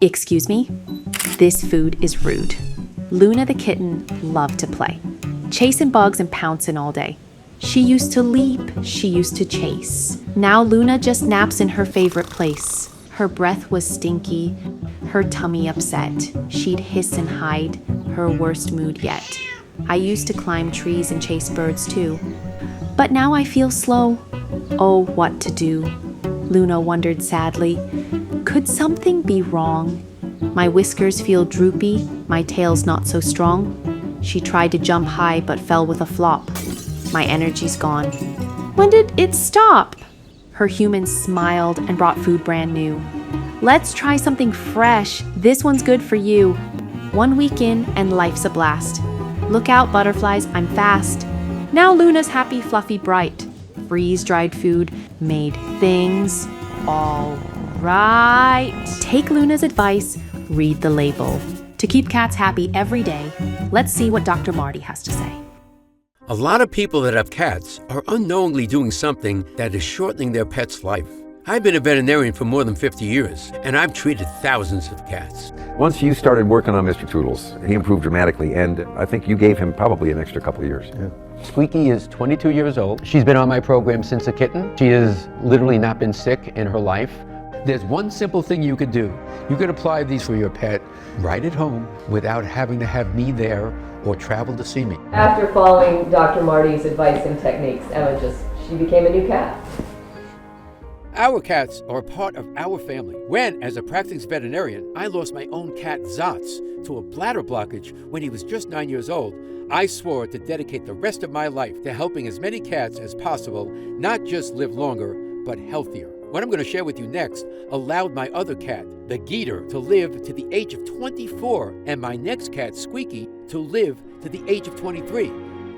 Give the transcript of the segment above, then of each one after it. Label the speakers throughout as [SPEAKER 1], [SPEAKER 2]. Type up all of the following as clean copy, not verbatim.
[SPEAKER 1] Excuse me? This food is rude. Luna the kitten loved to play, chasing bugs and pouncing all day. She used to leap, she used to chase. Now Luna just naps in her favorite place. Her breath was stinky, her tummy upset. She'd hiss and hide, her worst mood yet. I used to climb trees and chase birds too. But now I feel slow. Oh, what to do? Luna wondered sadly. Could something be wrong? My whiskers feel droopy, my tail's not so strong. She tried to jump high but fell with a flop. My energy's gone. When did it stop? Her human smiled and brought food brand new. Let's try something fresh. This one's good for you. 1 week in and life's a blast. Look out, butterflies, I'm fast. Now Luna's happy, fluffy, bright. Freeze-dried food made things all right. Take Luna's advice, read the label. To keep cats happy every day, let's see what Dr. Marty has to say.
[SPEAKER 2] A lot of people that have cats are unknowingly doing something that is shortening their pet's life. I've been a veterinarian for more than 50 years, and I've treated thousands of cats.
[SPEAKER 3] Once you started working on Mr. Toodles, he improved dramatically, and I think you gave him probably an extra couple of years.
[SPEAKER 4] Yeah. Squeaky is 22 years old. She's been on my program since a kitten. She has literally not been sick in her life. There's one simple thing you could do. You could apply these for your pet right at home without having to have me there or travel to see me.
[SPEAKER 5] After following Dr. Marty's advice and techniques, she became a new cat.
[SPEAKER 2] Our cats are a part of our family. When, as a practicing veterinarian, I lost my own cat Zots to a bladder blockage when he was just 9 years old, I swore to dedicate the rest of my life to helping as many cats as possible not just live longer, but healthier. What I'm going to share with you next allowed my other cat, the Geeter, to live to the age of 24, and my next cat, Squeaky, to live to the age of 23.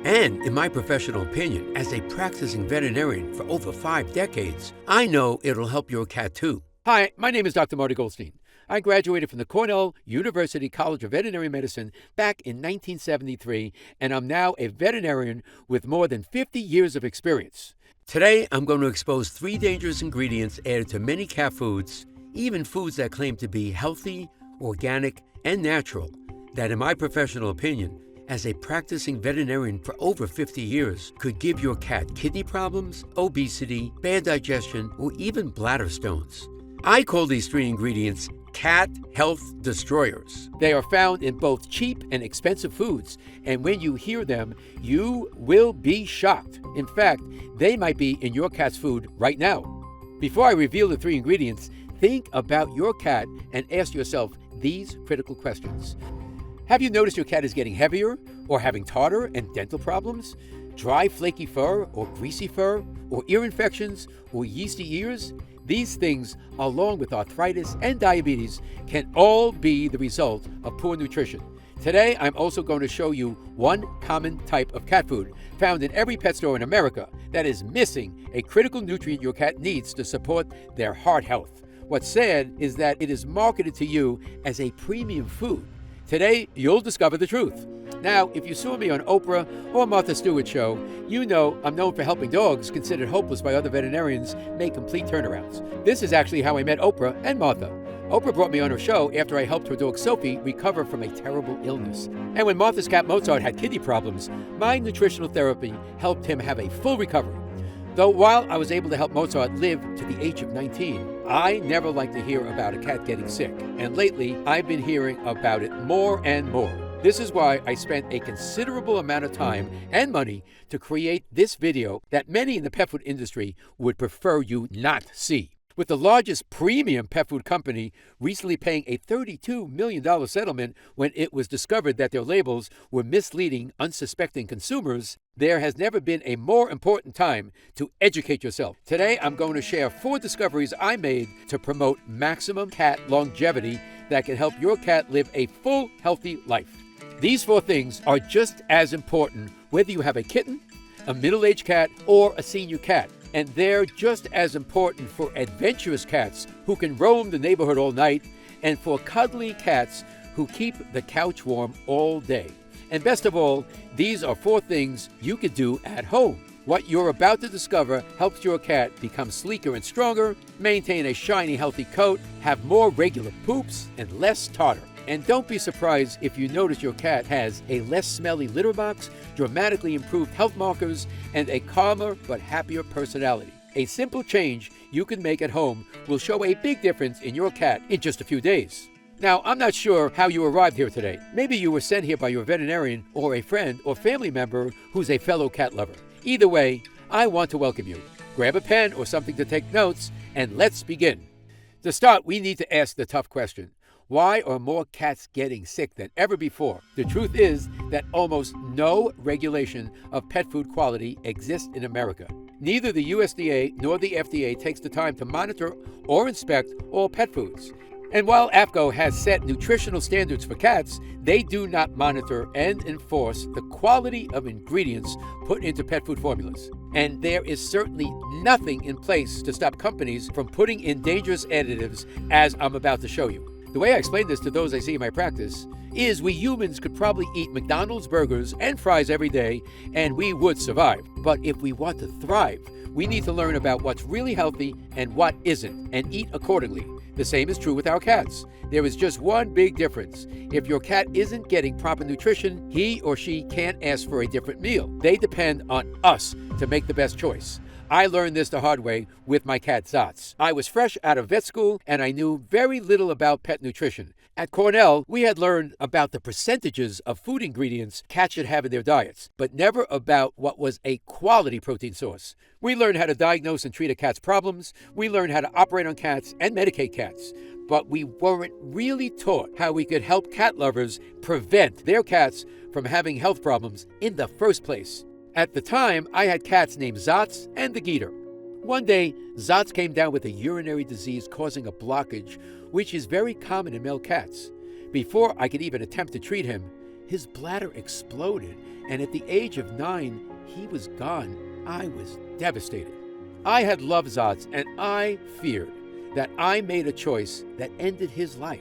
[SPEAKER 2] And in my professional opinion, as a practicing veterinarian for over 5 decades, I know it'll help your cat too. Hi, my name is Dr. Marty Goldstein. I graduated from the Cornell University College of Veterinary Medicine back in 1973, and I'm now a veterinarian with more than 50 years of experience. Today, I'm going to expose 3 dangerous ingredients added to many cat foods, even foods that claim to be healthy, organic, and natural, that in my professional opinion, as a practicing veterinarian for over 50 years, could give your cat kidney problems, obesity, bad digestion, or even bladder stones. I call these 3 ingredients cat health destroyers. They are found in both cheap and expensive foods, and when you hear them, you will be shocked. In fact, they might be in your cat's food right now. Before I reveal the 3 ingredients, think about your cat and ask yourself these critical questions. Have you noticed your cat is getting heavier or having tartar and dental problems? Dry, flaky fur or greasy fur or ear infections or yeasty ears? These things, along with arthritis and diabetes, can all be the result of poor nutrition. Today, I'm also going to show you one common type of cat food found in every pet store in America that is missing a critical nutrient your cat needs to support their heart health. What's sad is that it is marketed to you as a premium food. Today, you'll discover the truth. Now, if you saw me on Oprah or Martha Stewart show, you know I'm known for helping dogs considered hopeless by other veterinarians make complete turnarounds. This is actually how I met Oprah and Martha. Oprah brought me on her show after I helped her dog Sophie recover from a terrible illness. And when Martha's cat Mozart had kidney problems, my nutritional therapy helped him have a full recovery. Though while I was able to help Mozart live to the age of 19, I never like to hear about a cat getting sick. And lately, I've been hearing about it more and more. This is why I spent a considerable amount of time and money to create this video that many in the pet food industry would prefer you not see. With the largest premium pet food company recently paying a $32 million settlement when it was discovered that their labels were misleading unsuspecting consumers, there has never been a more important time to educate yourself. Today, I'm going to share 4 discoveries I made to promote maximum cat longevity that can help your cat live a full, healthy life. These 4 things are just as important whether you have a kitten, a middle-aged cat, or a senior cat. And they're just as important for adventurous cats who can roam the neighborhood all night, and for cuddly cats who keep the couch warm all day. And best of all, these are 4 things you could do at home. What you're about to discover helps your cat become sleeker and stronger, maintain a shiny, healthy coat, have more regular poops, and less tartar. And don't be surprised if you notice your cat has a less smelly litter box, dramatically improved health markers, and a calmer but happier personality. A simple change you can make at home will show a big difference in your cat in just a few days. Now, I'm not sure how you arrived here today. Maybe you were sent here by your veterinarian or a friend or family member who's a fellow cat lover. Either way, I want to welcome you. Grab a pen or something to take notes, and let's begin. To start, we need to ask the tough question. Why are more cats getting sick than ever before? The truth is that almost no regulation of pet food quality exists in America. Neither the USDA nor the FDA takes the time to monitor or inspect all pet foods. And while AAFCO has set nutritional standards for cats, they do not monitor and enforce the quality of ingredients put into pet food formulas. And there is certainly nothing in place to stop companies from putting in dangerous additives, as I'm about to show you. The way I explain this to those I see in my practice is we humans could probably eat McDonald's burgers and fries every day, and we would survive. But if we want to thrive, we need to learn about what's really healthy and what isn't, and eat accordingly. The same is true with our cats. There is just one big difference. If your cat isn't getting proper nutrition, he or she can't ask for a different meal. They depend on us to make the best choice. I learned this the hard way with my cat Zots. I was fresh out of vet school and I knew very little about pet nutrition. At Cornell, we had learned about the percentages of food ingredients cats should have in their diets, but never about what was a quality protein source. We learned how to diagnose and treat a cat's problems. We learned how to operate on cats and medicate cats. But we weren't really taught how we could help cat lovers prevent their cats from having health problems in the first place. At the time, I had cats named Zots and the Geeter. One day, Zots came down with a urinary disease causing a blockage, which is very common in male cats. Before I could even attempt to treat him, his bladder exploded, and at the age of 9, he was gone. I was devastated. I had loved Zots, and I feared that I made a choice that ended his life.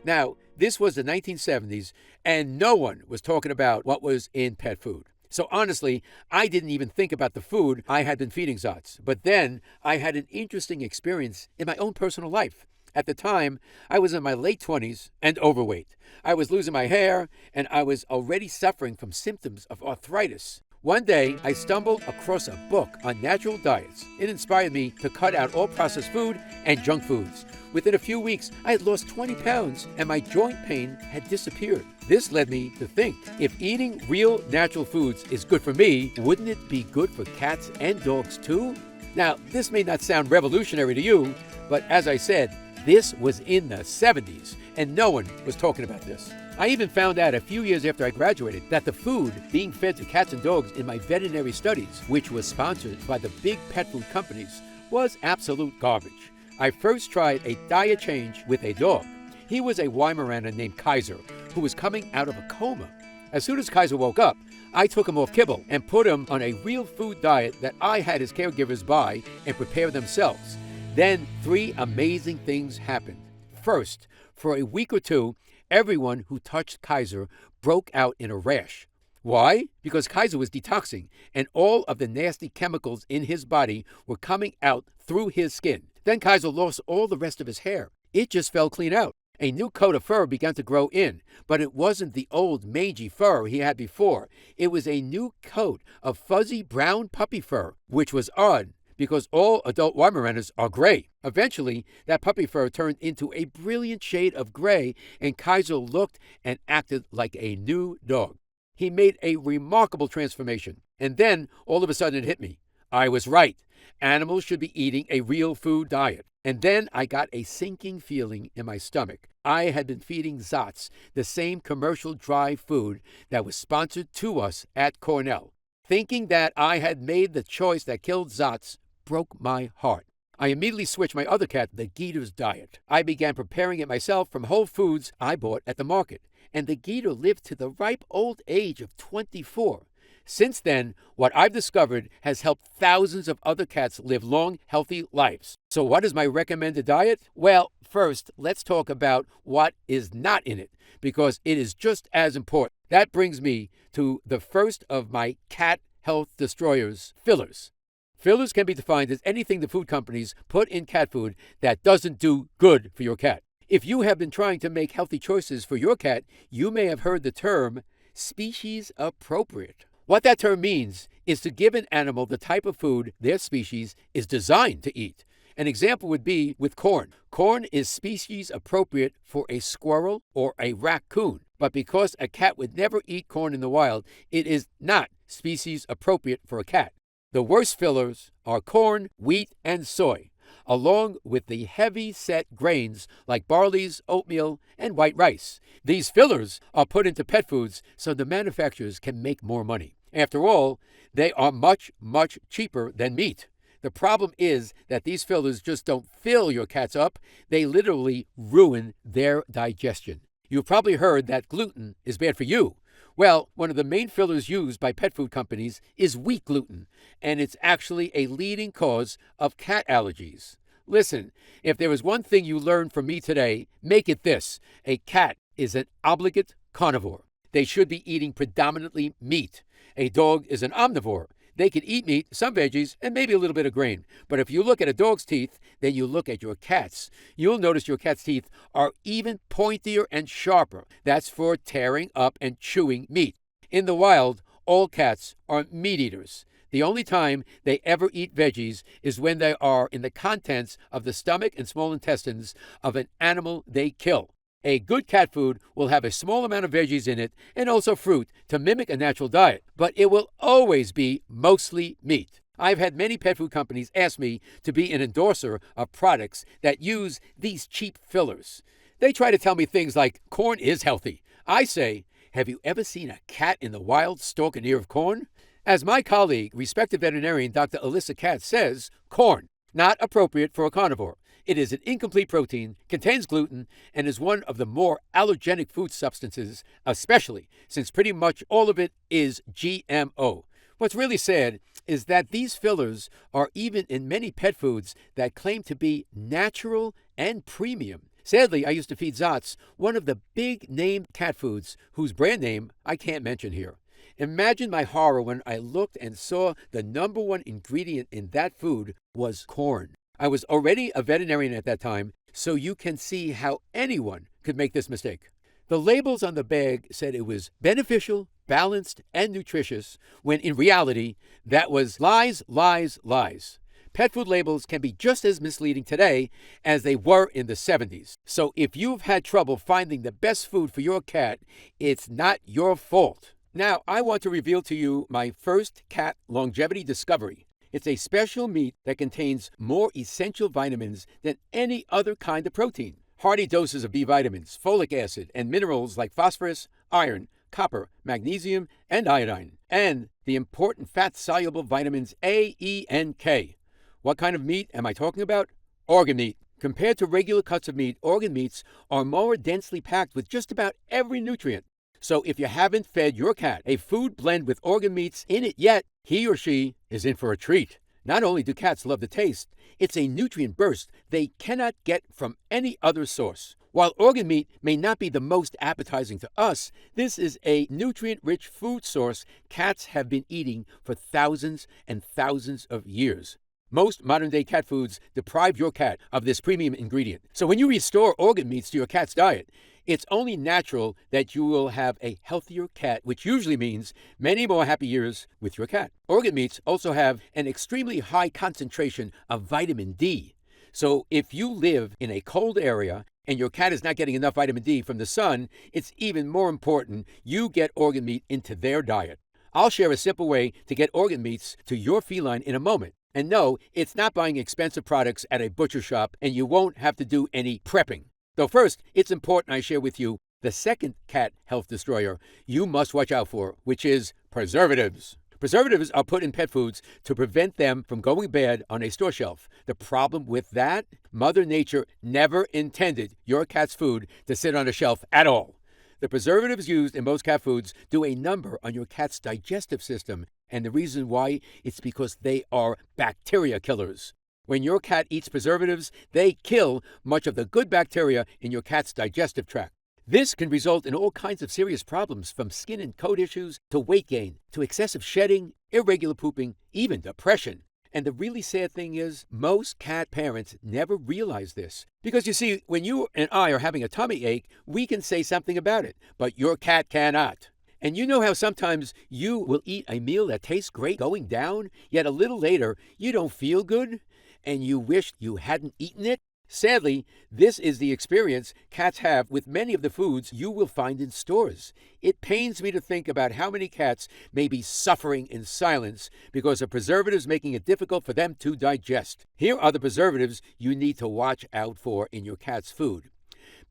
[SPEAKER 2] Now, this was the 1970s, and no one was talking about what was in pet food. So honestly, I didn't even think about the food I had been feeding Zots. But then I had an interesting experience in my own personal life. At the time, I was in my late 20s and overweight. I was losing my hair, and I was already suffering from symptoms of arthritis. One day, I stumbled across a book on natural diets. It inspired me to cut out all processed food and junk foods. Within a few weeks, I had lost 20 pounds and my joint pain had disappeared. This led me to think, if eating real natural foods is good for me, wouldn't it be good for cats and dogs too? Now, this may not sound revolutionary to you, but as I said, this was in the 70s and no one was talking about this. I even found out a few years after I graduated that the food being fed to cats and dogs in my veterinary studies, which was sponsored by the big pet food companies, was absolute garbage. I first tried a diet change with a dog. He was a Weimaraner named Kaiser, who was coming out of a coma. As soon as Kaiser woke up, I took him off kibble and put him on a real food diet that I had his caregivers buy and prepare themselves. Then 3 amazing things happened. First, for a week or 2, everyone who touched Kaiser broke out in a rash. Why? Because Kaiser was detoxing, and all of the nasty chemicals in his body were coming out through his skin. Then Kaiser lost all the rest of his hair. It just fell clean out. A new coat of fur began to grow in, but it wasn't the old mangy fur he had before. It was a new coat of fuzzy brown puppy fur, which was odd because all adult Weimaraners are gray. Eventually, that puppy fur turned into a brilliant shade of gray, and Kaiser looked and acted like a new dog. He made a remarkable transformation, and then all of a sudden it hit me. I was right. Animals should be eating a real food diet. And then I got a sinking feeling in my stomach. I had been feeding Zots the same commercial dry food that was sponsored to us at Cornell. Thinking that I had made the choice that killed Zots broke my heart. I immediately switched my other cat, the Geeter's diet. I began preparing it myself from whole foods I bought at the market. And the Geeter lived to the ripe old age of 24. Since then, what I've discovered has helped thousands of other cats live long, healthy lives. So what is my recommended diet? Well, first, let's talk about what is not in it, because it is just as important. That brings me to the first of my cat health destroyers, fillers. Fillers can be defined as anything the food companies put in cat food that doesn't do good for your cat. If you have been trying to make healthy choices for your cat, you may have heard the term species appropriate. What that term means is to give an animal the type of food their species is designed to eat. An example would be with corn. Corn is species appropriate for a squirrel or a raccoon, but because a cat would never eat corn in the wild, it is not species appropriate for a cat. The worst fillers are corn, wheat, and soy, along with the heavy-set grains like barleys, oatmeal, and white rice. These fillers are put into pet foods so the manufacturers can make more money. After all, they are much, much cheaper than meat. The problem is that these fillers just don't fill your cats up, they literally ruin their digestion. You've probably heard that gluten is bad for you. Well, one of the main fillers used by pet food companies is wheat gluten, and it's actually a leading cause of cat allergies. Listen, if there was one thing you learned from me today, make it this: a cat is an obligate carnivore. They should be eating predominantly meat. A dog is an omnivore. They can eat meat, some veggies, and maybe a little bit of grain. But if you look at a dog's teeth, then you look at your cat's, you'll notice your cat's teeth are even pointier and sharper. That's for tearing up and chewing meat. In the wild, all cats are meat eaters. The only time they ever eat veggies is when they are in the contents of the stomach and small intestines of an animal they kill. A good cat food will have a small amount of veggies in it and also fruit to mimic a natural diet, but it will always be mostly meat. I've had many pet food companies ask me to be an endorser of products that use these cheap fillers. They try to tell me things like corn is healthy. I say, have you ever seen a cat in the wild stalk an ear of corn? As my colleague, respected veterinarian Dr. Alyssa Katz says, corn, not appropriate for a carnivore. It is an incomplete protein, contains gluten, and is one of the more allergenic food substances, especially since pretty much all of it is GMO. What's really sad is that these fillers are even in many pet foods that claim to be natural and premium. Sadly, I used to feed Zotz, one of the big name cat foods whose brand name I can't mention here. Imagine my horror when I looked and saw the number one ingredient in that food was corn. I was already a veterinarian at that time, so you can see how anyone could make this mistake. The labels on the bag said it was beneficial, balanced, and nutritious, when in reality, that was lies, lies, lies. Pet food labels can be just as misleading today as they were in the 70s. So if you've had trouble finding the best food for your cat, it's not your fault. Now, I want to reveal to you my first cat longevity discovery. It's a special meat that contains more essential vitamins than any other kind of protein. Hearty doses of B vitamins, folic acid, and minerals like phosphorus, iron, copper, magnesium, and iodine. And the important fat-soluble vitamins A, E, and K. What kind of meat am I talking about? Organ meat. Compared to regular cuts of meat, organ meats are more densely packed with just about every nutrient. So if you haven't fed your cat a food blend with organ meats in it yet, he or she is in for a treat. Not only do cats love the taste, it's a nutrient burst they cannot get from any other source. While organ meat may not be the most appetizing to us, this is a nutrient-rich food source cats have been eating for thousands and thousands of years. Most modern-day cat foods deprive your cat of this premium ingredient. So when you restore organ meats to your cat's diet, it's only natural that you will have a healthier cat, which usually means many more happy years with your cat. Organ meats also have an extremely high concentration of vitamin D. So if you live in a cold area and your cat is not getting enough vitamin D from the sun, it's even more important you get organ meat into their diet. I'll share a simple way to get organ meats to your feline in a moment. And no, it's not buying expensive products at a butcher shop, and you won't have to do any prepping. Though first, it's important I share with you the second cat health destroyer you must watch out for, which is preservatives. Preservatives are put in pet foods to prevent them from going bad on a store shelf. The problem with that? Mother Nature never intended your cat's food to sit on a shelf at all. The preservatives used in most cat foods do a number on your cat's digestive system, and the reason why, it's because they are bacteria killers. When your cat eats preservatives, they kill much of the good bacteria in your cat's digestive tract. This can result in all kinds of serious problems, from skin and coat issues to weight gain to excessive shedding, irregular pooping, even depression. And the really sad thing is, most cat parents never realize this. Because you see, when you and I are having a tummy ache, we can say something about it, but your cat cannot. And you know how sometimes you will eat a meal that tastes great going down, yet a little later you don't feel good, and you wish you hadn't eaten it? Sadly, this is the experience cats have with many of the foods you will find in stores. It pains me to think about how many cats may be suffering in silence because of preservatives making it difficult for them to digest. Here are the preservatives you need to watch out for in your cat's food.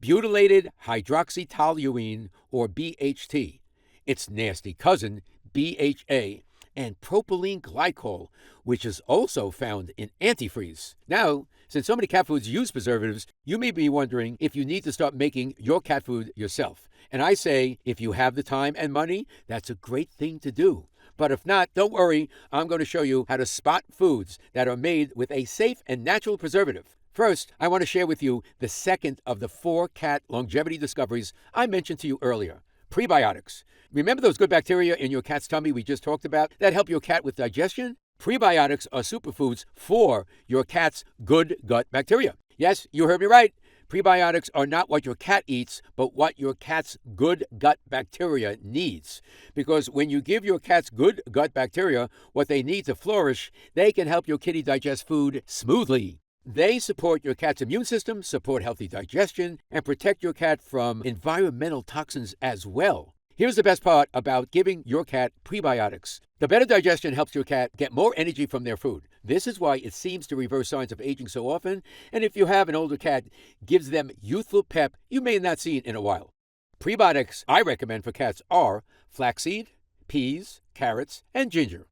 [SPEAKER 2] Butylated hydroxytoluene, or BHT. Its nasty cousin, BHA. And propylene glycol, which is also found in antifreeze. Now, since so many cat foods use preservatives, you may be wondering if you need to start making your cat food yourself. And I say, if you have the time and money, that's a great thing to do. But if not, don't worry, I'm going to show you how to spot foods that are made with a safe and natural preservative. First, I want to share with you the second of the 4 cat longevity discoveries I mentioned to you earlier. Prebiotics. Remember those good bacteria in your cat's tummy we just talked about that help your cat with digestion? Prebiotics are superfoods for your cat's good gut bacteria. Yes, you heard me right. Prebiotics are not what your cat eats, but what your cat's good gut bacteria needs. Because when you give your cat's good gut bacteria what they need to flourish, they can help your kitty digest food smoothly. They support your cat's immune system, support healthy digestion, and protect your cat from environmental toxins as well. Here's the best part about giving your cat prebiotics. The better digestion helps your cat get more energy from their food. This is why it seems to reverse signs of aging so often, and if you have an older cat, gives them youthful pep you may not see in a while. Prebiotics I recommend for cats are flaxseed, peas, carrots, and ginger.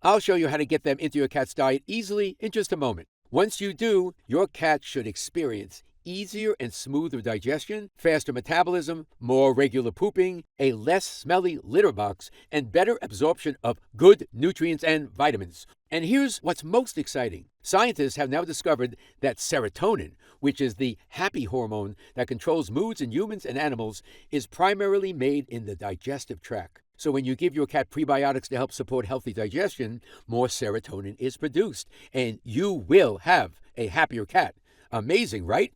[SPEAKER 2] I'll show you how to get them into your cat's diet easily in just a moment. Once you do, your cat should experience easier and smoother digestion, faster metabolism, more regular pooping, a less smelly litter box, and better absorption of good nutrients and vitamins. And here's what's most exciting. Scientists have now discovered that serotonin, which is the happy hormone that controls moods in humans and animals, is primarily made in the digestive tract. So when you give your cat prebiotics to help support healthy digestion, more serotonin is produced, and you will have a happier cat. Amazing, right?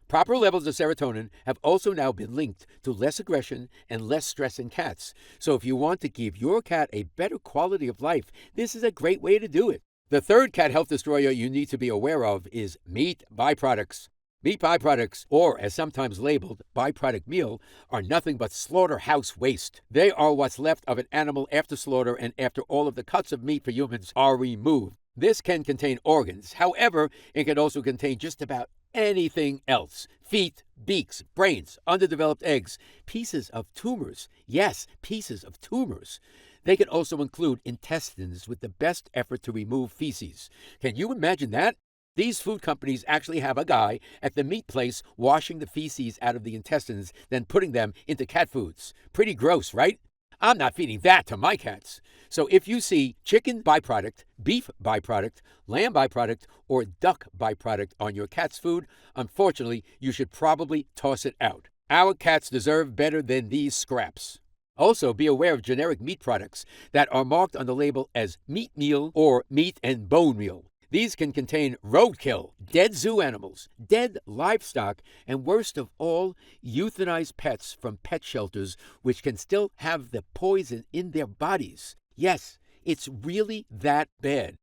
[SPEAKER 2] Proper levels of serotonin have also now been linked to less aggression and less stress in cats. So if you want to give your cat a better quality of life, this is a great way to do it. The third cat health destroyer you need to be aware of is meat byproducts. Meat byproducts, or as sometimes labeled, byproduct meal, are nothing but slaughterhouse waste. They are what's left of an animal after slaughter and after all of the cuts of meat for humans are removed. This can contain organs. However, it can also contain just about anything else. Feet, beaks, brains, underdeveloped eggs, pieces of tumors. Yes, pieces of tumors. They can also include intestines with the best effort to remove feces. Can you imagine that? These food companies actually have a guy at the meat place washing the feces out of the intestines, then putting them into cat foods. Pretty gross, right? I'm not feeding that to my cats. So if you see chicken byproduct, beef byproduct, lamb byproduct, or duck byproduct on your cat's food, unfortunately, you should probably toss it out. Our cats deserve better than these scraps. Also, be aware of generic meat products that are marked on the label as meat meal or meat and bone meal. These can contain roadkill, dead zoo animals, dead livestock, and worst of all, euthanized pets from pet shelters, which can still have the poison in their bodies. Yes, it's really that bad.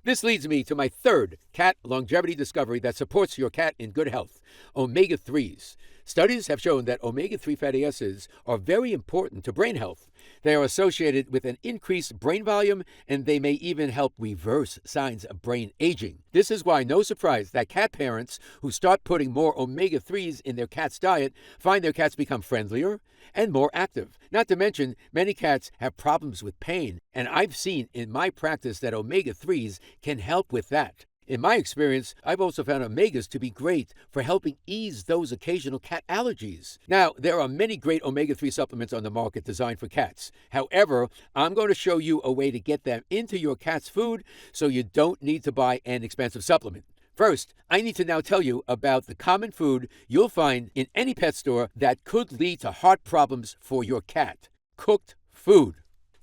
[SPEAKER 2] This leads me to my third cat longevity discovery that supports your cat in good health, omega-3s. Studies have shown that omega-3 fatty acids are very important to brain health. They are associated with an increased brain volume, and they may even help reverse signs of brain aging. This is why no surprise that cat parents who start putting more omega-3s in their cat's diet find their cats become friendlier and more active. Not to mention, many cats have problems with pain, and I've seen in my practice that omega-3s can help with that. In my experience, I've also found omegas to be great for helping ease those occasional cat allergies. Now, there are many great omega-3 supplements on the market designed for cats. However, I'm going to show you a way to get them into your cat's food so you don't need to buy an expensive supplement. First, I need to now tell you about the common food you'll find in any pet store that could lead to heart problems for your cat: cooked food.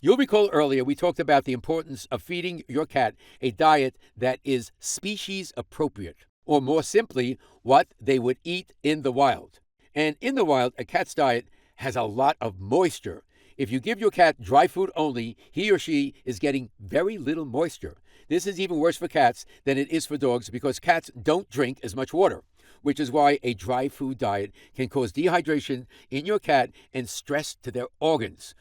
[SPEAKER 2] You'll recall earlier we talked about the importance of feeding your cat a diet that is species appropriate, or more simply, what they would eat in the wild. And in the wild, a cat's diet has a lot of moisture. If you give your cat dry food only, he or she is getting very little moisture. This is even worse for cats than it is for dogs because cats don't drink as much water, which is why a dry food diet can cause dehydration in your cat and stress to their organs.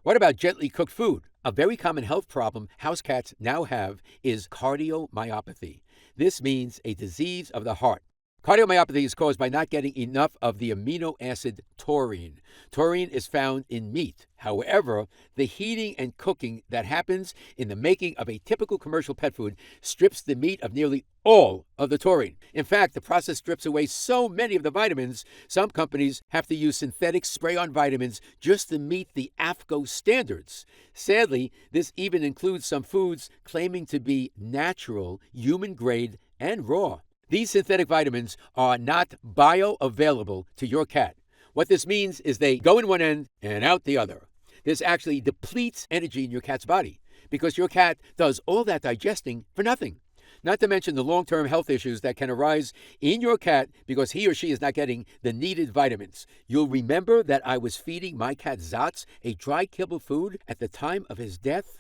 [SPEAKER 2] What about gently cooked food? A very common health problem house cats now have is cardiomyopathy. This means a disease of the heart. Cardiomyopathy is caused by not getting enough of the amino acid taurine. Taurine is found in meat. However, the heating and cooking that happens in the making of a typical commercial pet food strips the meat of nearly all of the taurine. In fact, the process strips away so many of the vitamins, some companies have to use synthetic spray-on vitamins just to meet the AAFCO standards. Sadly, this even includes some foods claiming to be natural, human-grade, and raw. These synthetic vitamins are not bioavailable to your cat. What this means is they go in one end and out the other. This actually depletes energy in your cat's body because your cat does all that digesting for nothing. Not to mention the long-term health issues that can arise in your cat because he or she is not getting the needed vitamins. You'll remember that I was feeding my cat Zots a dry kibble food at the time of his death?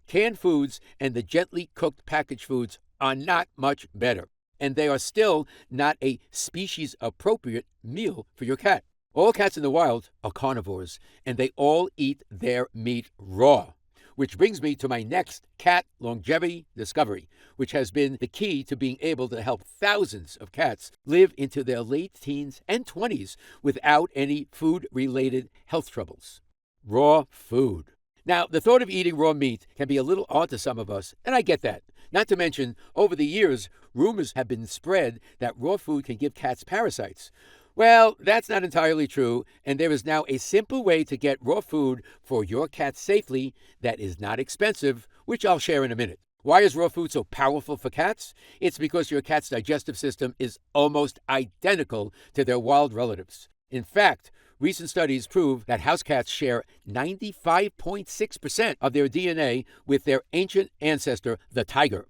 [SPEAKER 2] Canned foods and the gently cooked packaged foods are not much better, and they are still not a species-appropriate meal for your cat. All cats in the wild are carnivores, and they all eat their meat raw. Which brings me to my next cat longevity discovery, which has been the key to being able to help thousands of cats live into their late teens and 20s without any food-related health troubles: raw food. Now, the thought of eating raw meat can be a little odd to some of us, and I get that. Not to mention, over the years, rumors have been spread that raw food can give cats parasites. Well, that's not entirely true, and there is now a simple way to get raw food for your cat safely that is not expensive, which I'll share in a minute. Why is raw food so powerful for cats? It's because your cat's digestive system is almost identical to their wild relatives. In fact, recent studies prove that house cats share 95.6% of their DNA with their ancient ancestor, the tiger.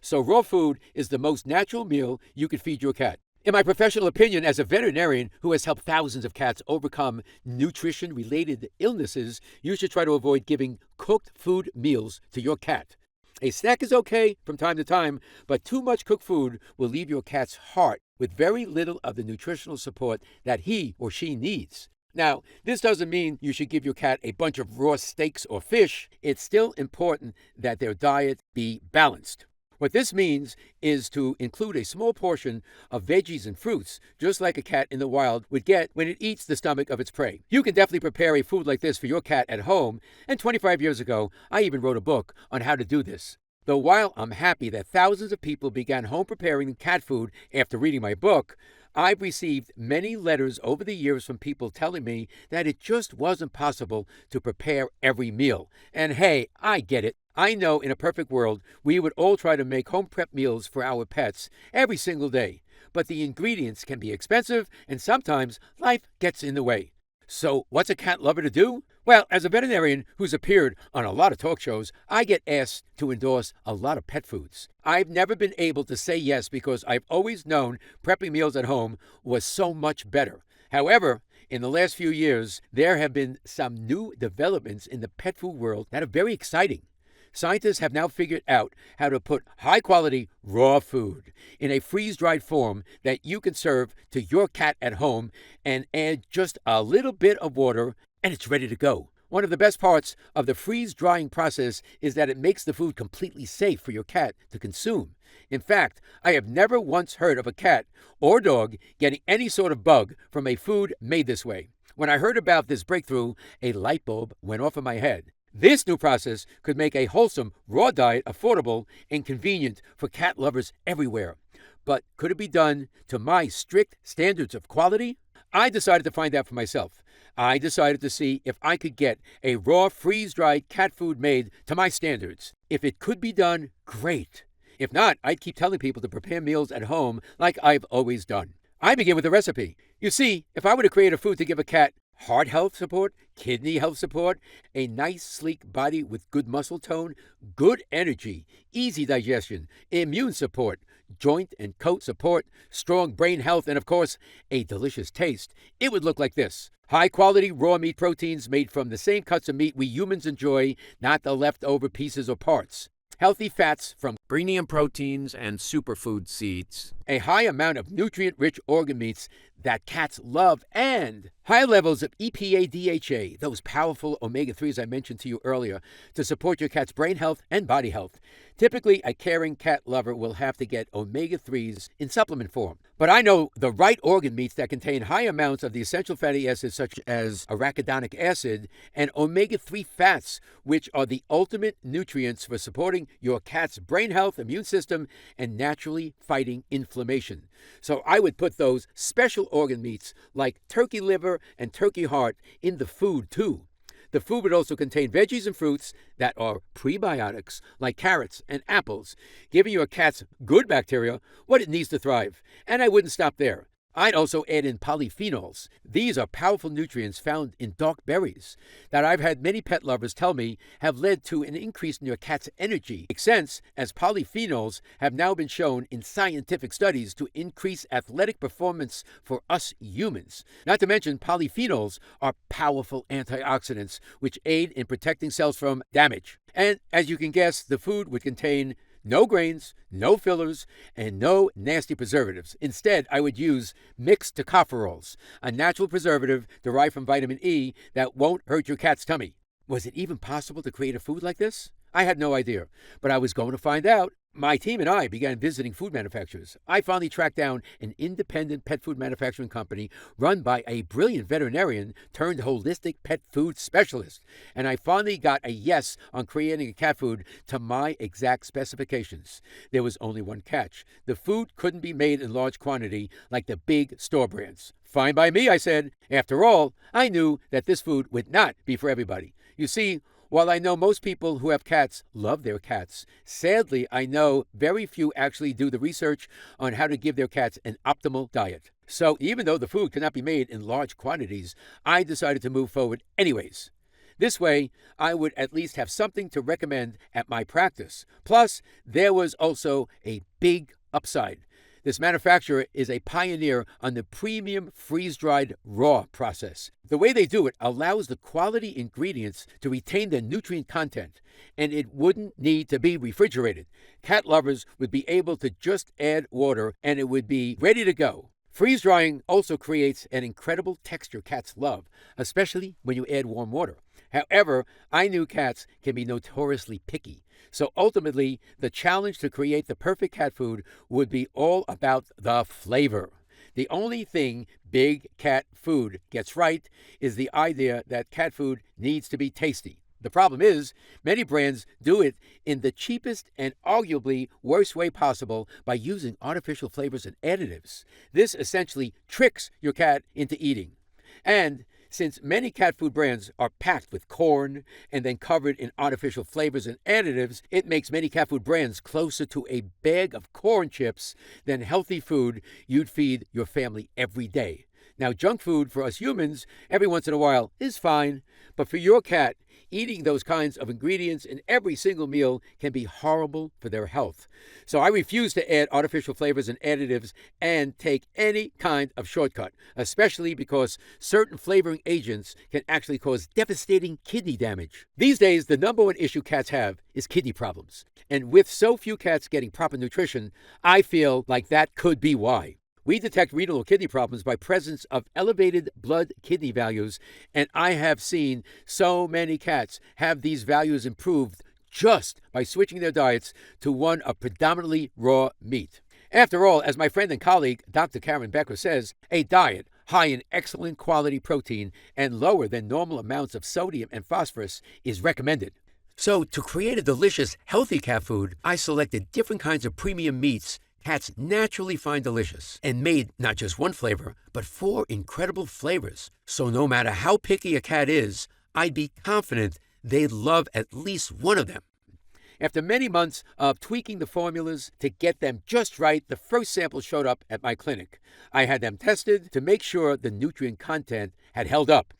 [SPEAKER 2] So raw food is the most natural meal you could feed your cat. In my professional opinion, as a veterinarian who has helped thousands of cats overcome nutrition-related illnesses, you should try to avoid giving cooked food meals to your cat. A snack is okay from time to time, but too much cooked food will leave your cat's heart with very little of the nutritional support that he or she needs. Now, this doesn't mean you should give your cat a bunch of raw steaks or fish. It's still important that their diet be balanced. What this means is to include a small portion of veggies and fruits, just like a cat in the wild would get when it eats the stomach of its prey. You can definitely prepare a food like this for your cat at home, and 25 years ago, I even wrote a book on how to do this. Though while I'm happy that thousands of people began home preparing cat food after reading my book, I've received many letters over the years from people telling me that it just wasn't possible to prepare every meal. And hey, I get it. I know in a perfect world, we would all try to make home prep meals for our pets every single day. But the ingredients can be expensive, and sometimes life gets in the way. So what's a cat lover to do? Well, as a veterinarian who's appeared on a lot of talk shows, I get asked to endorse a lot of pet foods. I've never been able to say yes because I've always known prepping meals at home was so much better. However, in the last few years, there have been some new developments in the pet food world that are very exciting. Scientists have now figured out how to put high-quality raw food in a freeze-dried form that you can serve to your cat at home and add just a little bit of water, and it's ready to go. One of the best parts of the freeze-drying process is that it makes the food completely safe for your cat to consume. In fact, I have never once heard of a cat or dog getting any sort of bug from a food made this way. When I heard about this breakthrough, a light bulb went off in my head. This new process could make a wholesome raw diet affordable and convenient for cat lovers everywhere. But could it be done to my strict standards of quality? I decided to find out for myself. I decided to see if I could get a raw, freeze-dried cat food made to my standards. If it could be done, great. If not, I'd keep telling people to prepare meals at home like I've always done. I begin with a recipe. You see, if I were to create a food to give a cat heart health support, kidney health support, a nice sleek body with good muscle tone, good energy, easy digestion, immune support, joint and coat support, strong brain health, and of course, a delicious taste, it would look like this. High quality raw meat proteins made from the same cuts of meat we humans enjoy, not the leftover pieces or parts. Healthy fats from
[SPEAKER 6] premium proteins and superfood seeds.
[SPEAKER 2] a high amount of nutrient-rich organ meats that cats love, and high levels of EPA DHA, those powerful omega-3s I mentioned to you earlier, to support your cat's brain health and body health. Typically, a caring cat lover will have to get omega-3s in supplement form. But I know the right organ meats that contain high amounts of the essential fatty acids such as arachidonic acid and omega-3 fats, which are the ultimate nutrients for supporting your cat's brain health, immune system, and naturally fighting inflammation. So I would put those special organ meats like turkey liver and turkey heart in the food too. The food would also contain veggies and fruits that are prebiotics, like carrots and apples, giving your cat's good bacteria what it needs to thrive. And I wouldn't stop there. I'd also add in polyphenols. These are powerful nutrients found in dark berries that I've had many pet lovers tell me have led to an increase in your cat's energy. Makes sense, as polyphenols have now been shown in scientific studies to increase athletic performance for us humans. Not to mention, polyphenols are powerful antioxidants which aid in protecting cells from damage. And as you can guess, the food would contain no grains, no fillers, and no nasty preservatives. Instead, I would use mixed tocopherols, a natural preservative derived from vitamin E that won't hurt your cat's tummy. Was it even possible to create a food like this? I had no idea, but I was going to find out. My team and I began visiting food manufacturers. I finally tracked down an independent pet food manufacturing company run by a brilliant veterinarian turned holistic pet food specialist. And I finally got a yes on creating a cat food to my exact specifications. There was only one catch. The food couldn't be made in large quantity like the big store brands. Fine by me, I said. After all, I knew that this food would not be for everybody. You see, while I know most people who have cats love their cats, sadly, I know very few actually do the research on how to give their cats an optimal diet. So even though the food cannot be made in large quantities, I decided to move forward anyways. This way, I would at least have something to recommend at my practice. Plus, there was also a big upside. This manufacturer is a pioneer on the premium freeze-dried raw process. The way they do it allows the quality ingredients to retain their nutrient content, and it wouldn't need to be refrigerated. Cat lovers would be able to just add water and it would be ready to go. Freeze-drying also creates an incredible texture cats love, especially when you add warm water. However, I knew cats can be notoriously picky. So ultimately, the challenge to create the perfect cat food would be all about the flavor. The only thing big cat food gets right is the idea that cat food needs to be tasty. The problem is, many brands do it in the cheapest and arguably worst way possible by using artificial flavors and additives. This essentially tricks your cat into eating. And since many cat food brands are packed with corn and then covered in artificial flavors and additives, it makes many cat food brands closer to a bag of corn chips than healthy food you'd feed your family every day. Now, junk food for us humans every once in a while is fine, but for your cat, eating those kinds of ingredients in every single meal can be horrible for their health. So I refuse to add artificial flavors and additives and take any kind of shortcut, especially because certain flavoring agents can actually cause devastating kidney damage. These days, the number one issue cats have is kidney problems. And with so few cats getting proper nutrition, I feel like that could be why. We detect renal or kidney problems by presence of elevated blood kidney values, and I have seen so many cats have these values improved just by switching their diets to one of predominantly raw meat. After all, as my friend and colleague Dr. Karen Becker says, a diet high in excellent quality protein and lower than normal amounts of sodium and phosphorus is recommended. So to create a delicious, healthy cat food, I selected different kinds of premium meats cats naturally find delicious, and made not just one flavor, but 4 incredible flavors. So no matter how picky a cat is, I'd be confident they'd love at least one of them. After many months of tweaking the formulas to get them just right, the first sample showed up at my clinic. I had them tested to make sure the nutrient content had held up.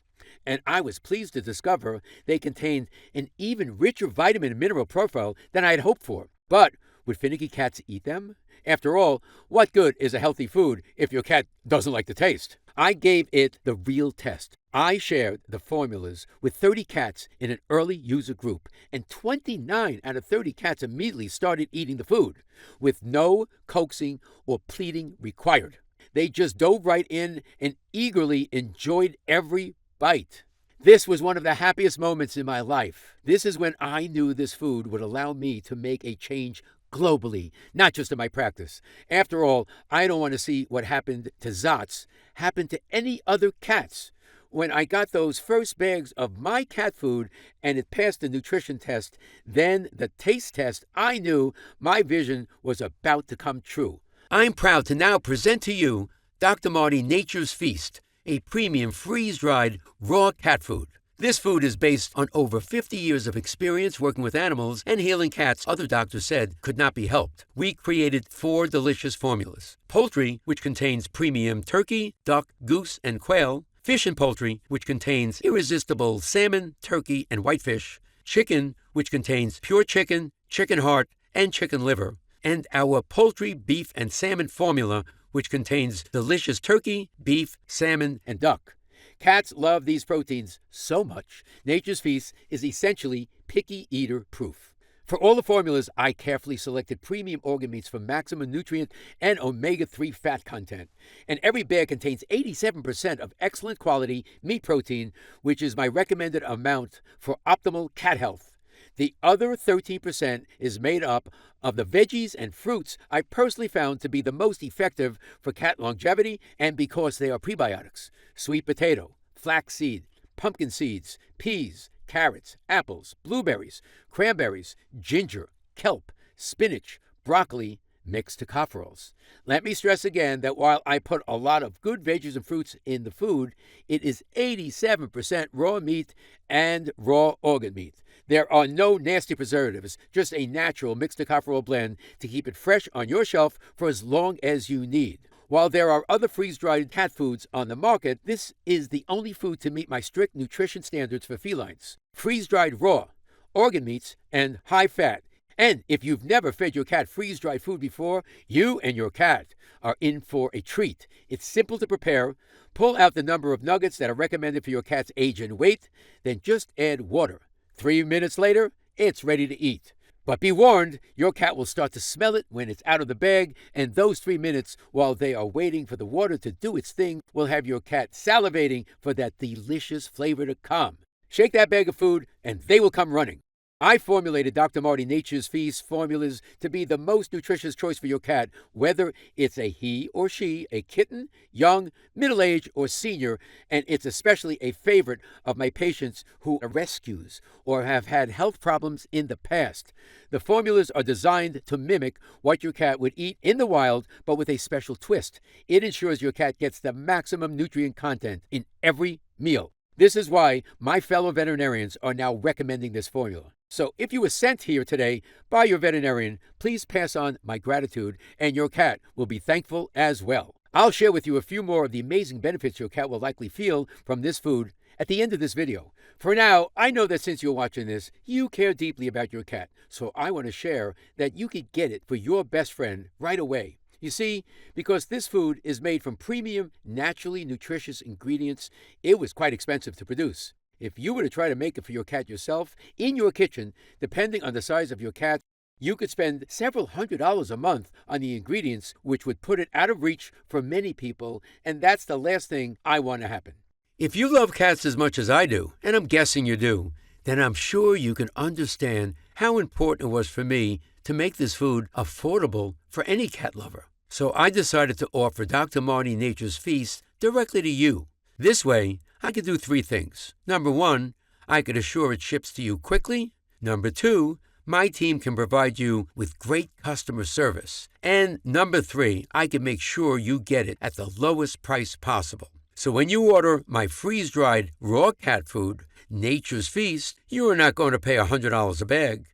[SPEAKER 2] And I was pleased to discover they contained an even richer vitamin and mineral profile than I had hoped for. But would finicky cats eat them? After all, what good is a healthy food if your cat doesn't like the taste? I gave it the real test. I shared the formulas with 30 cats in an early user group, and 29 out of 30 cats immediately started eating the food, with no coaxing or pleading required. They just dove right in and eagerly enjoyed every bite. This was one of the happiest moments in my life. This is when I knew this food would allow me to make a change globally, not just in my practice. After all, I don't want to see what happened to Zots happen to any other cats. When I got those first bags of my cat food and it passed the nutrition test, then the taste test, I knew my vision was about to come true. I'm proud to now present to you Dr. Marty Nature's Feast, a premium freeze-dried raw cat food. This food is based on over 50 years of experience working with animals and healing cats other doctors said could not be helped. We created 4 delicious formulas. Poultry, which contains premium turkey, duck, goose, and quail. Fish and poultry, which contains irresistible salmon, turkey, and whitefish. Chicken, which contains pure chicken, chicken heart, and chicken liver. And our poultry, beef, and salmon formula, which contains delicious turkey, beef, salmon, and duck. Cats love these proteins so much, Nature's Feast is essentially picky eater proof. For all the formulas, I carefully selected premium organ meats for maximum nutrient and omega-3 fat content. And every bag contains 87% of excellent quality meat protein, which is my recommended amount for optimal cat health. The other 13% is made up of the veggies and fruits I personally found to be the most effective for cat longevity and because they are prebiotics. Sweet potato, flaxseed, pumpkin seeds, peas, carrots, apples, blueberries, cranberries, ginger, kelp, spinach, broccoli, mixed tocopherols. Let me stress again that while I put a lot of good veggies and fruits in the food, it is 87% raw meat and raw organ meat. There are no nasty preservatives, just a natural mixed tocopherol blend to keep it fresh on your shelf for as long as you need. While there are other freeze-dried cat foods on the market, this is the only food to meet my strict nutrition standards for felines. Freeze-dried raw, organ meats, and high fat. And if you've never fed your cat freeze-dried food before, you and your cat are in for a treat. It's simple to prepare. Pull out the number of nuggets that are recommended for your cat's age and weight, then just add water. 3 minutes later, it's ready to eat. But be warned, your cat will start to smell it when it's out of the bag, and those 3 minutes while they are waiting for the water to do its thing will have your cat salivating for that delicious flavor to come. Shake that bag of food, and they will come running. I formulated Dr. Marty Nature's Feast formulas to be the most nutritious choice for your cat, whether it's a he or she, a kitten, young, middle-aged, or senior, and it's especially a favorite of my patients who are rescues or have had health problems in the past. The formulas are designed to mimic what your cat would eat in the wild, but with a special twist. It ensures your cat gets the maximum nutrient content in every meal. This is why my fellow veterinarians are now recommending this formula. So if you were sent here today by your veterinarian, please pass on my gratitude, and your cat will be thankful as well. I'll share with you a few more of the amazing benefits your cat will likely feel from this food at the end of this video. For now, I know that since you're watching this, you care deeply about your cat, so I want to share that you could get it for your best friend right away. You see, because this food is made from premium, naturally nutritious ingredients, it was quite expensive to produce. If you were to try to make it for your cat yourself, in your kitchen, depending on the size of your cat, you could spend several $100s a month on the ingredients, which would put it out of reach for many people, and that's the last thing I want to happen. If you love cats as much as I do, and I'm guessing you do, then I'm sure you can understand how important it was for me to make this food affordable for any cat lover. So I decided to offer Dr. Marty Nature's Feast directly to you. This way, I could do 3 things. Number 1, I could assure it ships to you quickly. Number 2, my team can provide you with great customer service. And number 3, I can make sure you get it at the lowest price possible. So when you order my freeze-dried raw cat food, Nature's Feast, you are not going to pay $100 a bag.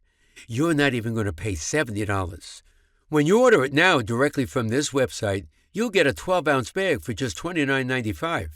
[SPEAKER 2] you're not even going to pay $70. When you order it now directly from this website, you'll get a 12-ounce bag for just $29.95.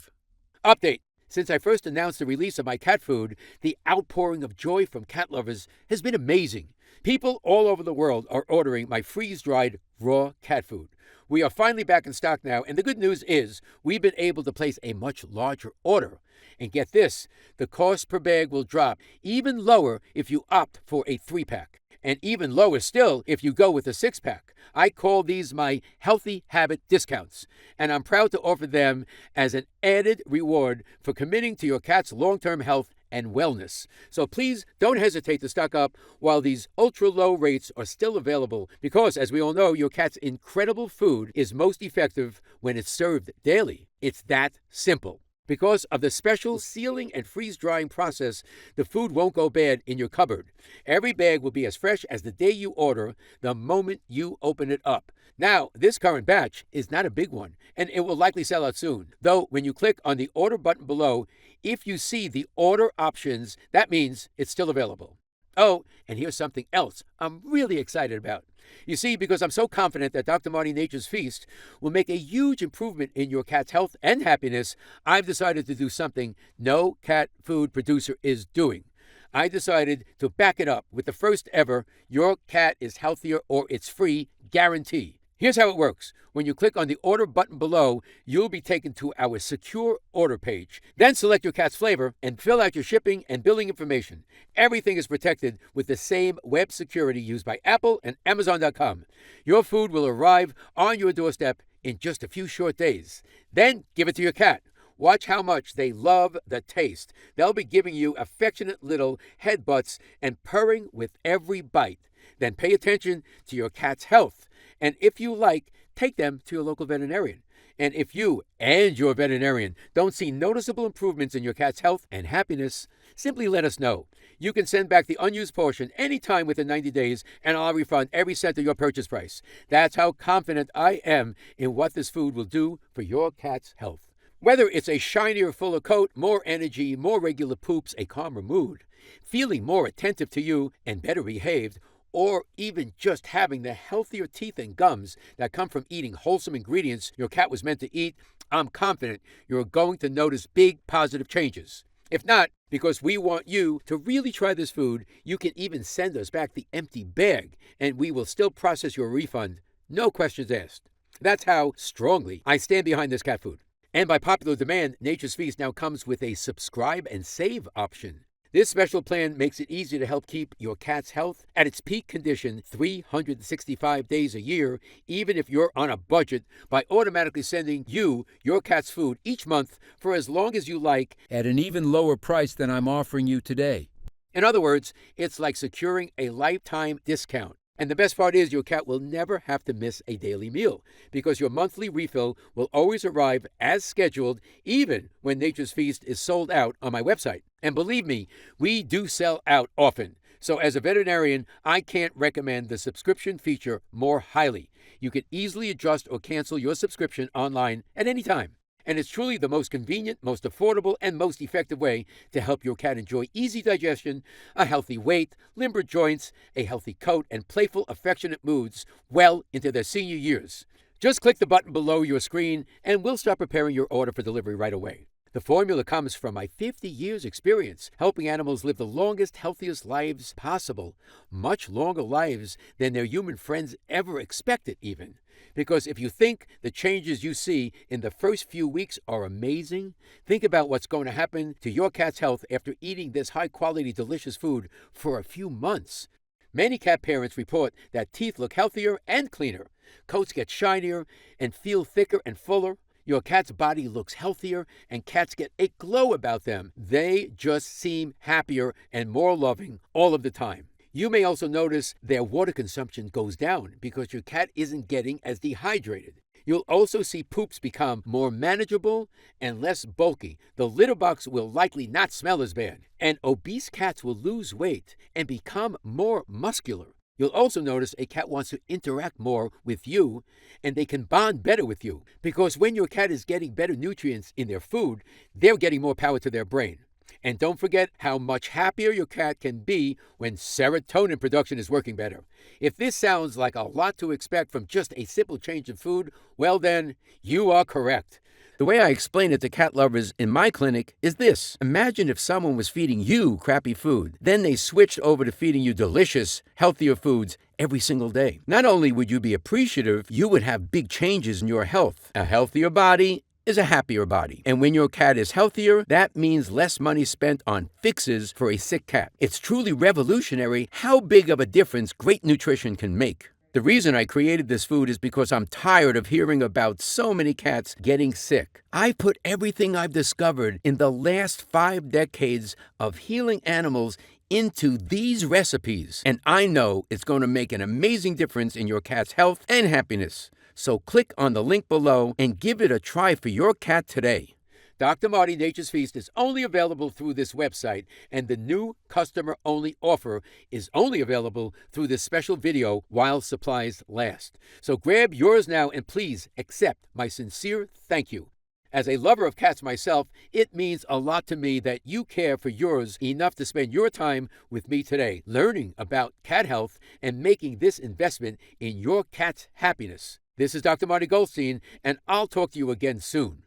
[SPEAKER 2] Update. Since I first announced the release of my cat food, the outpouring of joy from cat lovers has been amazing. People all over the world are ordering my freeze-dried raw cat food. We are finally back in stock now, and the good news is we've been able to place a much larger order. And get this, the cost per bag will drop even lower if you opt for a 3-pack, and even lower still if you go with a 6-pack. I call these my Healthy Habit discounts, and I'm proud to offer them as an added reward for committing to your cat's long-term health and wellness. So please don't hesitate to stock up while these ultra-low rates are still available, because as we all know, your cat's incredible food is most effective when it's served daily. It's that simple. Because of the special sealing and freeze-drying process, the food won't go bad in your cupboard. Every bag will be as fresh as the day you order, the moment you open it up. Now, this current batch is not a big one, and it will likely sell out soon. Though, when you click on the order button below, if you see the order options, that means it's still available. Oh, and here's something else I'm really excited about. You see, because I'm so confident that Dr. Marty Nature's Feast will make a huge improvement in your cat's health and happiness, I've decided to do something no cat food producer is doing. I decided to back it up with the first ever Your Cat is Healthier or It's Free guarantee. Here's how it works. When you click on the order button below, you'll be taken to our secure order page. Then select your cat's flavor and fill out your shipping and billing information. Everything is protected with the same web security used by Apple and Amazon.com. Your food will arrive on your doorstep in just a few short days. Then give it to your cat. Watch how much they love the taste. They'll be giving you affectionate little headbutts and purring with every bite. Then pay attention to your cat's health. And if you like, take them to your local veterinarian. And if you and your veterinarian don't see noticeable improvements in your cat's health and happiness, simply let us know. You can send back the unused portion anytime within 90 days, and I'll refund every cent of your purchase price. That's how confident I am in what this food will do for your cat's health. Whether it's a shinier, fuller coat, more energy, more regular poops, a calmer mood, feeling more attentive to you and better behaved, or even just having the healthier teeth and gums that come from eating wholesome ingredients your cat was meant to eat, I'm confident you're going to notice big positive changes. If not, because we want you to really try this food, you can even send us back the empty bag, and we will still process your refund, no questions asked. That's how strongly I stand behind this cat food. And by popular demand, Nature's Feast now comes with a subscribe and save option. This special plan makes it easy to help keep your cat's health at its peak condition 365 days a year, even if you're on a budget, by automatically sending you your cat's food each month for as long as you like
[SPEAKER 6] At an even lower price than I'm offering you today.
[SPEAKER 2] In other words, it's like securing a lifetime discount. And the best part is your cat will never have to miss a daily meal, because your monthly refill will always arrive as scheduled, even when Nature's Feast is sold out on my website. And believe me, we do sell out often. So as a veterinarian, I can't recommend the subscription feature more highly. You can easily adjust or cancel your subscription online at any time. And it's truly the most convenient, most affordable, and most effective way to help your cat enjoy easy digestion, a healthy weight, limber joints, a healthy coat, and playful, affectionate moods well into their senior years. Just click the button below your screen, and we'll start preparing your order for delivery right away. The formula comes from my 50 years experience helping animals live the longest, healthiest lives possible, much longer lives than their human friends ever expected even. Because if you think the changes you see in the first few weeks are amazing, think about what's going to happen to your cat's health after eating this high-quality, delicious food for a few months. Many cat parents report that teeth look healthier and cleaner, coats get shinier and feel thicker and fuller. Your cat's body looks healthier, and cats get a glow about them. They just seem happier and more loving all of the time. You may also notice their water consumption goes down because your cat isn't getting as dehydrated. You'll also see poops become more manageable and less bulky. The litter box will likely not smell as bad. And obese cats will lose weight and become more muscular. You'll also notice a cat wants to interact more with you, and they can bond better with you, because when your cat is getting better nutrients in their food, they're getting more power to their brain. And don't forget how much happier your cat can be when serotonin production is working better. If this sounds like a lot to expect from just a simple change of food, well then, you are correct. The way I explain it to cat lovers in my clinic is this. Imagine if someone was feeding you crappy food, then they switched over to feeding you delicious, healthier foods every single day. Not only would you be appreciative, you would have big changes in your health. A healthier body is a happier body. And when your cat is healthier, that means less money spent on fixes for a sick cat. It's truly revolutionary how big of a difference great nutrition can make. The reason I created this food is because I'm tired of hearing about so many cats getting sick. I put everything I've discovered in the last 5 decades of healing animals into these recipes, and I know it's going to make an amazing difference in your cat's health and happiness. So click on the link below and give it a try for your cat today. Dr. Marty Nature's Feast is only available through this website, and the new customer-only offer is only available through this special video while supplies last. So grab yours now and please accept my sincere thank you. As a lover of cats myself, it means a lot to me that you care for yours enough to spend your time with me today, learning about cat health and making this investment in your cat's happiness. This is Dr. Marty Goldstein, and I'll talk to you again soon.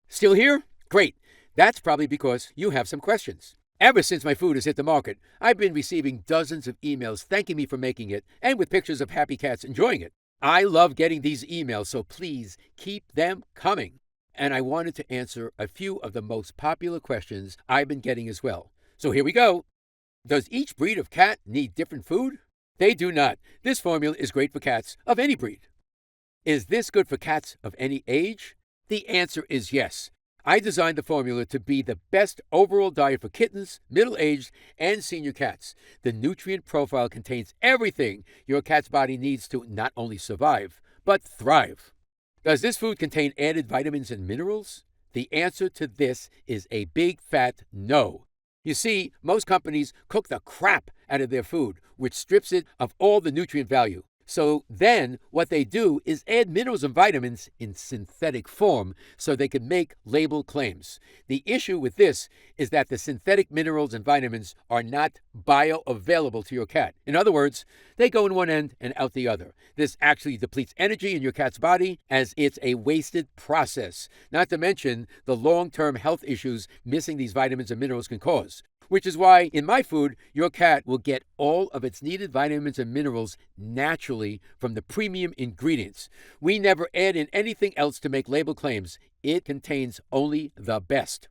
[SPEAKER 2] Still here? Great. That's probably because you have some questions. Ever since my food has hit the market, I've been receiving dozens of emails thanking me for making it and with pictures of happy cats enjoying it. I love getting these emails, so please keep them coming. And I wanted to answer a few of the most popular questions I've been getting as well. So here we go. Does each breed of cat need different food? They do not. This formula is great for cats of any breed. Is this good for cats of any age? The answer is yes. I designed the formula to be the best overall diet for kittens, middle-aged, and senior cats. The nutrient profile contains everything your cat's body needs to not only survive, but thrive. Does this food contain added vitamins and minerals? The answer to this is a big fat no. You see, most companies cook the crap out of their food, which strips it of all the nutrient value. So then what they do is add minerals and vitamins in synthetic form so they can make label claims. The issue with this is that the synthetic minerals and vitamins are not bioavailable to your cat. In other words, they go in one end and out the other. This actually depletes energy in your cat's body as it's a wasted process, not to mention the long-term health issues missing these vitamins and minerals can cause. Which is why in my food, your cat will get all of its needed vitamins and minerals naturally from the premium ingredients. We never add in anything else to make label claims. It contains only the best.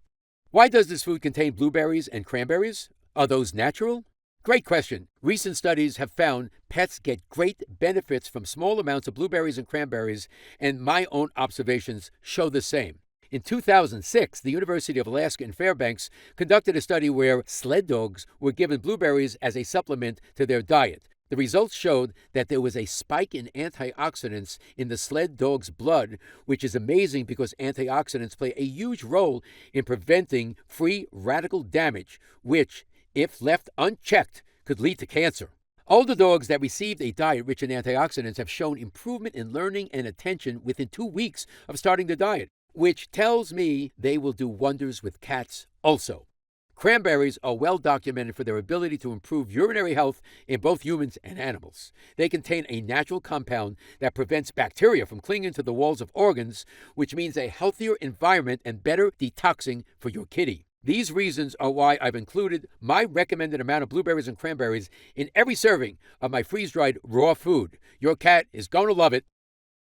[SPEAKER 2] Why does this food contain blueberries and cranberries? Are those natural? Great question. Recent studies have found pets get great benefits from small amounts of blueberries and cranberries, and my own observations show the same. In 2006, the University of Alaska in Fairbanks conducted a study where sled dogs were given blueberries as a supplement to their diet. The results showed that there was a spike in antioxidants in the sled dog's blood, which is amazing because antioxidants play a huge role in preventing free radical damage, which, if left unchecked, could lead to cancer. Older dogs that received a diet rich in antioxidants have shown improvement in learning and attention within 2 weeks of starting the diet, which tells me they will do wonders with cats also. Cranberries are well documented for their ability to improve urinary health in both humans and animals. They contain a natural compound that prevents bacteria from clinging to the walls of organs, which means a healthier environment and better detoxing for your kitty. These reasons are why I've included my recommended amount of blueberries and cranberries in every serving of my freeze-dried raw food. Your cat is going to love it.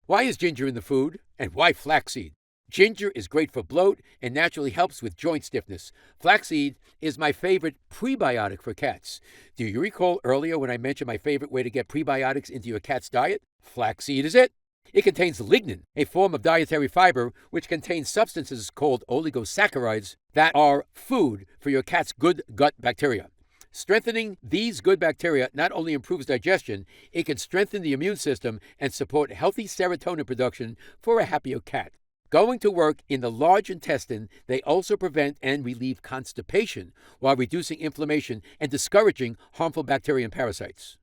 [SPEAKER 2] Why is ginger in the food, and why flaxseed? Ginger is great for bloat and naturally helps with joint stiffness. Flaxseed is my favorite prebiotic for cats. Do you recall earlier when I mentioned my favorite way to get prebiotics into your cat's diet? Flaxseed is it. It contains lignin, a form of dietary fiber which contains substances called oligosaccharides that are food for your cat's good gut bacteria. Strengthening these good bacteria not only improves digestion, it can strengthen the immune system and support healthy serotonin production for a happier cat. Going to work in the large intestine, they also prevent and relieve constipation while reducing inflammation and discouraging harmful bacteria and parasites.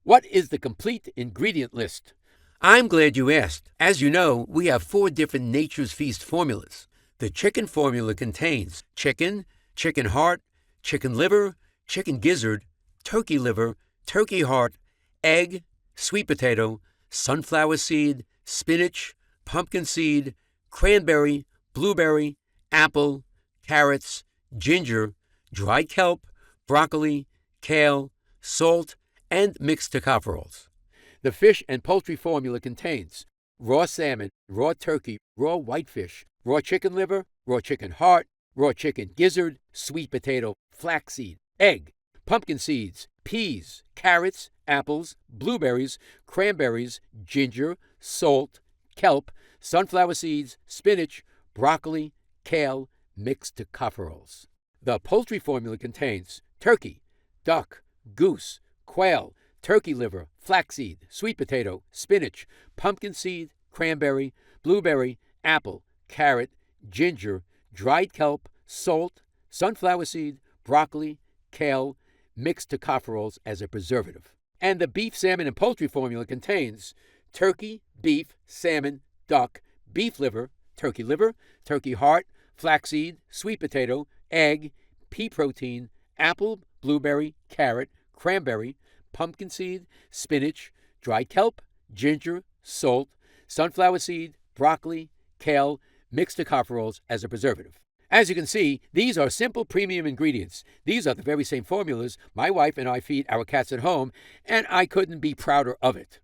[SPEAKER 2] What is the complete ingredient list? I'm glad you asked. As you know, we have 4 different Nature's Feast formulas. The chicken formula contains chicken, chicken heart, chicken liver, chicken gizzard, turkey liver, turkey heart, egg, sweet potato, sunflower seed, spinach, pumpkin seed, cranberry, blueberry, apple, carrots, ginger, dried kelp, broccoli, kale, salt, and mixed tocopherols. The fish and poultry formula contains raw salmon, raw turkey, raw whitefish, raw chicken liver, raw chicken heart, raw chicken gizzard, sweet potato, flaxseed, egg, pumpkin seeds, peas, carrots, apples, blueberries, cranberries, ginger, salt, kelp, sunflower seeds, spinach, broccoli, kale, mixed tocopherols. The poultry formula contains turkey, duck, goose, quail, turkey liver, flaxseed, sweet potato, spinach, pumpkin seed, cranberry, blueberry, apple, carrot, ginger, dried kelp, salt, sunflower seed, broccoli, kale, mixed tocopherols as a preservative. And the beef, salmon, and poultry formula contains turkey, beef, salmon, duck, beef liver, turkey heart, flaxseed, sweet potato, egg, pea protein, apple, blueberry, carrot, cranberry, pumpkin seed, spinach, dried kelp, ginger, salt, sunflower seed, broccoli, kale, mixed tocopherols as a preservative. As you can see, these are simple premium ingredients. These are the very same formulas my wife and I feed our cats at home, and I couldn't be prouder of it.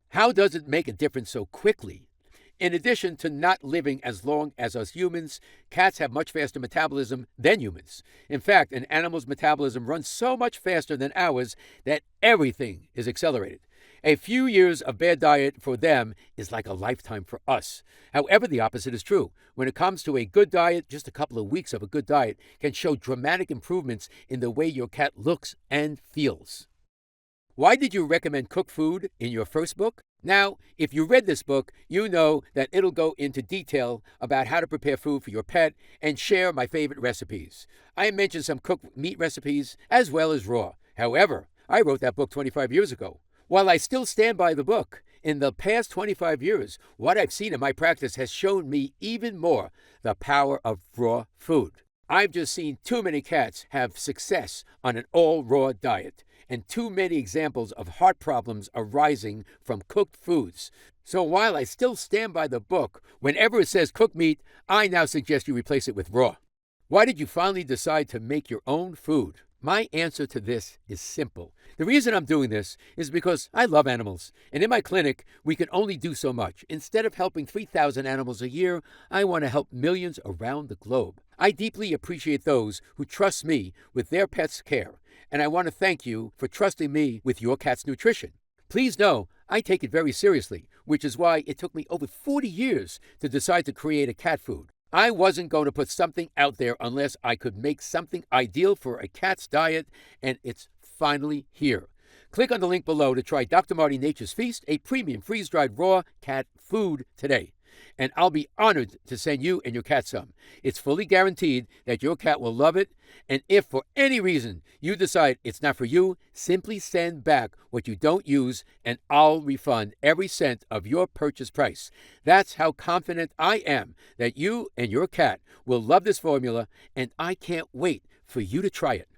[SPEAKER 2] How does it make a difference so quickly? In addition to not living as long as us humans, cats have much faster metabolism than humans. In fact, an animal's metabolism runs so much faster than ours that everything is accelerated. A few years of bad diet for them is like a lifetime for us. However, the opposite is true. When it comes to a good diet, just a couple of weeks of a good diet can show dramatic improvements in the way your cat looks and feels. Why did you recommend cooked food in your first book? Now, if you read this book, you know that it'll go into detail about how to prepare food for your pet and share my favorite recipes. I mentioned some cooked meat recipes as well as raw. However, I wrote that book 25 years ago. While I still stand by the book, in the past 25 years, what I've seen in my practice has shown me even more the power of raw food. I've just seen too many cats have success on an all-raw diet, and too many examples of heart problems arising from cooked foods. So while I still stand by the book, whenever it says cooked meat, I now suggest you replace it with raw. Why did you finally decide to make your own food? My answer to this is simple. The reason I'm doing this is because I love animals, and in my clinic, we can only do so much. Instead of helping 3,000 animals a year, I want to help millions around the globe. I deeply appreciate those who trust me with their pet's care, and I want to thank you for trusting me with your cat's nutrition. Please know I take it very seriously, which is why it took me over 40 years to decide to create a cat food. I wasn't going to put something out there unless I could make something ideal for a cat's diet, and it's finally here. Click on the link below to try Dr. Marty Nature's Feast, a premium freeze-dried raw cat food today. And I'll be honored to send you and your cat some. It's fully guaranteed that your cat will love it, and if for any reason you decide it's not for you, simply send back what you don't use and I'll refund every cent of your purchase price. That's how confident I am that you and your cat will love this formula, and I can't wait for you to try it.